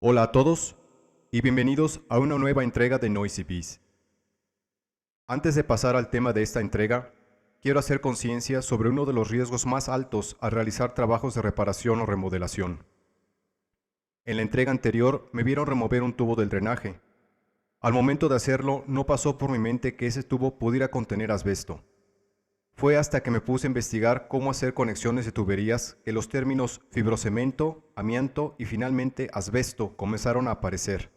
Hola a todos y bienvenidos a una nueva entrega de Noisy Bees. Antes de pasar al tema de esta entrega, quiero hacer conciencia sobre uno de los riesgos más altos al realizar trabajos de reparación o remodelación. En la entrega anterior me vieron remover un tubo del drenaje. Al momento de hacerlo no pasó por mi mente que ese tubo pudiera contener asbesto. Fue hasta que me puse a investigar cómo hacer conexiones de tuberías que los términos fibrocemento, amianto y finalmente asbesto comenzaron a aparecer.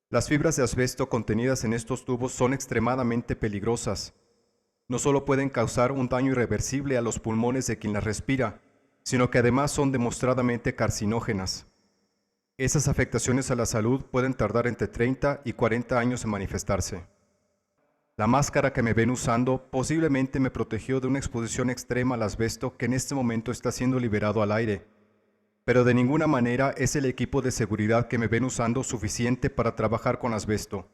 Las fibras de asbesto contenidas en estos tubos son extremadamente peligrosas. No solo pueden causar un daño irreversible a los pulmones de quien las respira, sino que además son demostradamente carcinógenas. Esas afectaciones a la salud pueden tardar entre 30 y 40 años en manifestarse. La máscara que me ven usando posiblemente me protegió de una exposición extrema al asbesto que en este momento está siendo liberado al aire, pero de ninguna manera es el equipo de seguridad que me ven usando suficiente para trabajar con asbesto,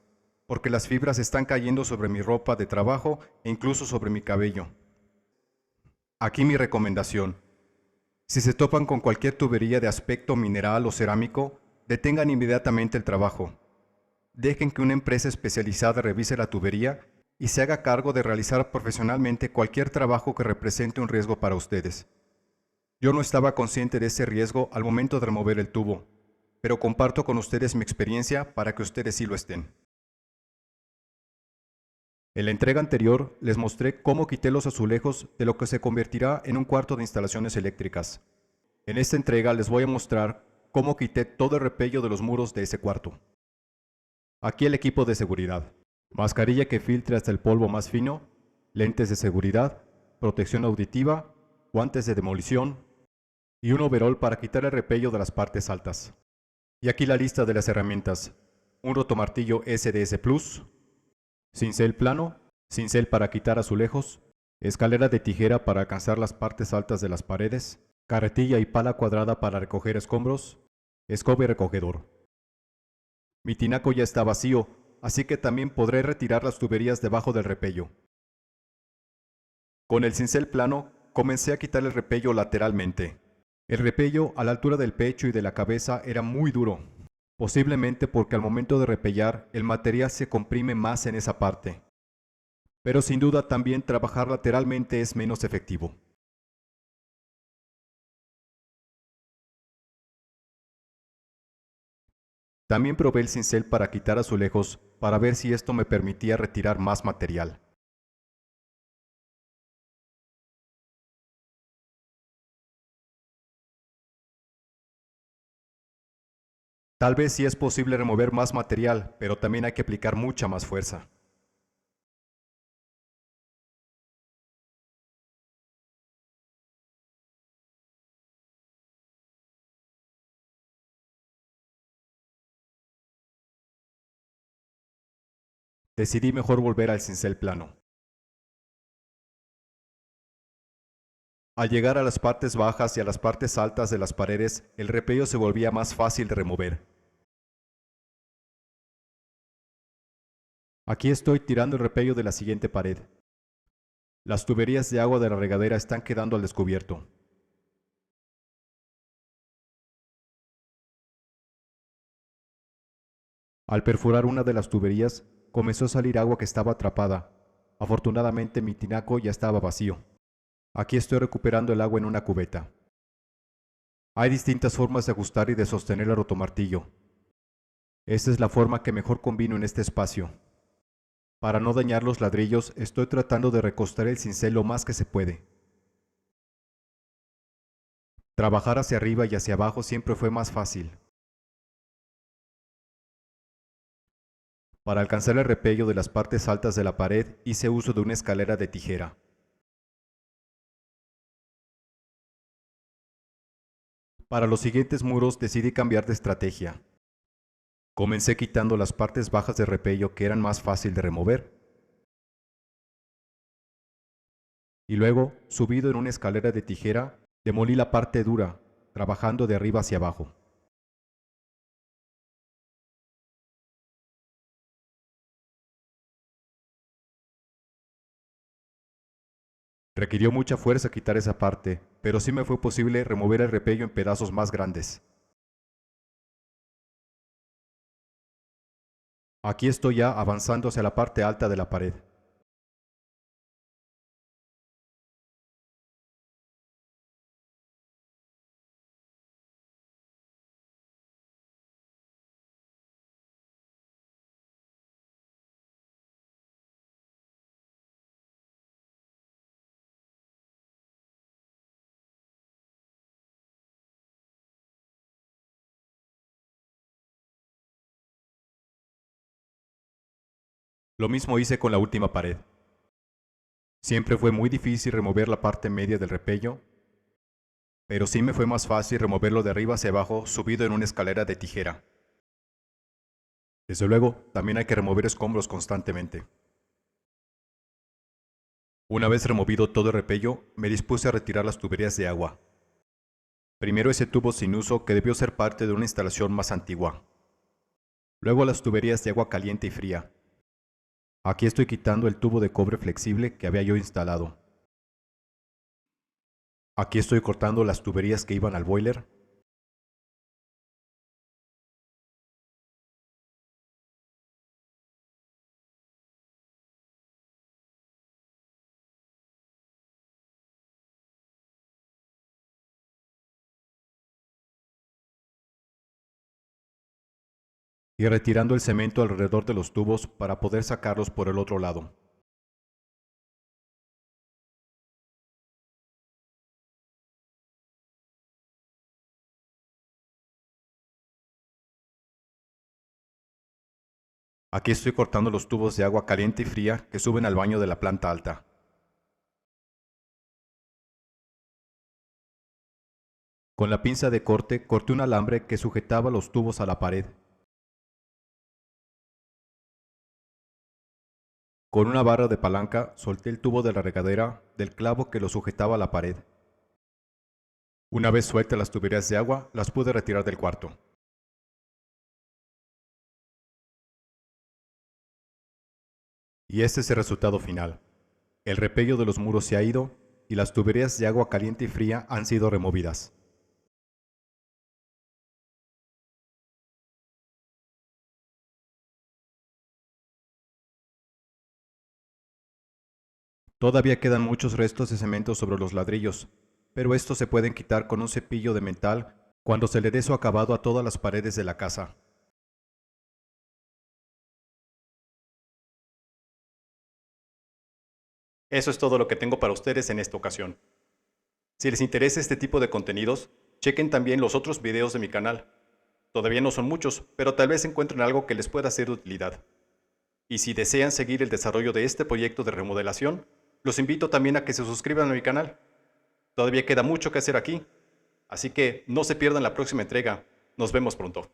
porque las fibras están cayendo sobre mi ropa de trabajo e incluso sobre mi cabello. Aquí mi recomendación. Si se topan con cualquier tubería de aspecto mineral o cerámico, detengan inmediatamente el trabajo. Dejen que una empresa especializada revise la tubería y se haga cargo de realizar profesionalmente cualquier trabajo que represente un riesgo para ustedes. Yo no estaba consciente de ese riesgo al momento de remover el tubo, pero comparto con ustedes mi experiencia para que ustedes sí lo estén. En la entrega anterior les mostré cómo quité los azulejos de lo que se convertirá en un cuarto de instalaciones eléctricas. En esta entrega les voy a mostrar cómo quité todo el repello de los muros de ese cuarto. Aquí el equipo de seguridad. Mascarilla que filtre hasta el polvo más fino, lentes de seguridad, protección auditiva, guantes de demolición y un overol para quitar el repello de las partes altas. Y aquí la lista de las herramientas. Un rotomartillo SDS Plus, cincel plano, cincel para quitar azulejos, escalera de tijera para alcanzar las partes altas de las paredes, carretilla y pala cuadrada para recoger escombros, escoba y recogedor. Mi tinaco ya está vacío, así que también podré retirar las tuberías debajo del repello. Con el cincel plano, comencé a quitar el repello lateralmente. El repello a la altura del pecho y de la cabeza era muy duro, posiblemente porque al momento de repellar el material se comprime más en esa parte. Pero sin duda también trabajar lateralmente es menos efectivo. También probé el cincel para quitar azulejos para ver si esto me permitía retirar más material. Tal vez sí es posible remover más material, pero también hay que aplicar mucha más fuerza. Decidí mejor volver al cincel plano. Al llegar a las partes bajas y a las partes altas de las paredes, el repello se volvía más fácil de remover. Aquí estoy tirando el repello de la siguiente pared. Las tuberías de agua de la regadera están quedando al descubierto. Al perforar una de las tuberías, comenzó a salir agua que estaba atrapada. Afortunadamente mi tinaco ya estaba vacío. Aquí estoy recuperando el agua en una cubeta. Hay distintas formas de ajustar y de sostener el rotomartillo. Esta es la forma que mejor combino en este espacio. Para no dañar los ladrillos, estoy tratando de recostar el cincel lo más que se puede. Trabajar hacia arriba y hacia abajo siempre fue más fácil. Para alcanzar el repello de las partes altas de la pared, hice uso de una escalera de tijera. Para los siguientes muros decidí cambiar de estrategia. Comencé quitando las partes bajas de repello que eran más fácil de remover. Y luego, subido en una escalera de tijera, demolí la parte dura, trabajando de arriba hacia abajo. Requirió mucha fuerza quitar esa parte, pero sí me fue posible remover el repello en pedazos más grandes. Aquí estoy ya avanzando hacia la parte alta de la pared. Lo mismo hice con la última pared. Siempre fue muy difícil remover la parte media del repello, pero sí me fue más fácil removerlo de arriba hacia abajo subido en una escalera de tijera. Desde luego, también hay que remover escombros constantemente. Una vez removido todo el repello, me dispuse a retirar las tuberías de agua. Primero ese tubo sin uso que debió ser parte de una instalación más antigua. Luego las tuberías de agua caliente y fría. Aquí estoy quitando el tubo de cobre flexible que había yo instalado. Aquí estoy cortando las tuberías que iban al boiler. Y retirando el cemento alrededor de los tubos para poder sacarlos por el otro lado. Aquí estoy cortando los tubos de agua caliente y fría que suben al baño de la planta alta. Con la pinza de corte corté un alambre que sujetaba los tubos a la pared. Con una barra de palanca solté el tubo de la regadera del clavo que lo sujetaba a la pared. Una vez sueltas las tuberías de agua, las pude retirar del cuarto. Y este es el resultado final. El repello de los muros se ha ido y las tuberías de agua caliente y fría han sido removidas. Todavía quedan muchos restos de cemento sobre los ladrillos, pero estos se pueden quitar con un cepillo de metal cuando se le dé su acabado a todas las paredes de la casa. Eso es todo lo que tengo para ustedes en esta ocasión. Si les interesa este tipo de contenidos, chequen también los otros videos de mi canal. Todavía no son muchos, pero tal vez encuentren algo que les pueda ser de utilidad. Y si desean seguir el desarrollo de este proyecto de remodelación, los invito también a que se suscriban a mi canal. Todavía queda mucho que hacer aquí, así que no se pierdan la próxima entrega. Nos vemos pronto.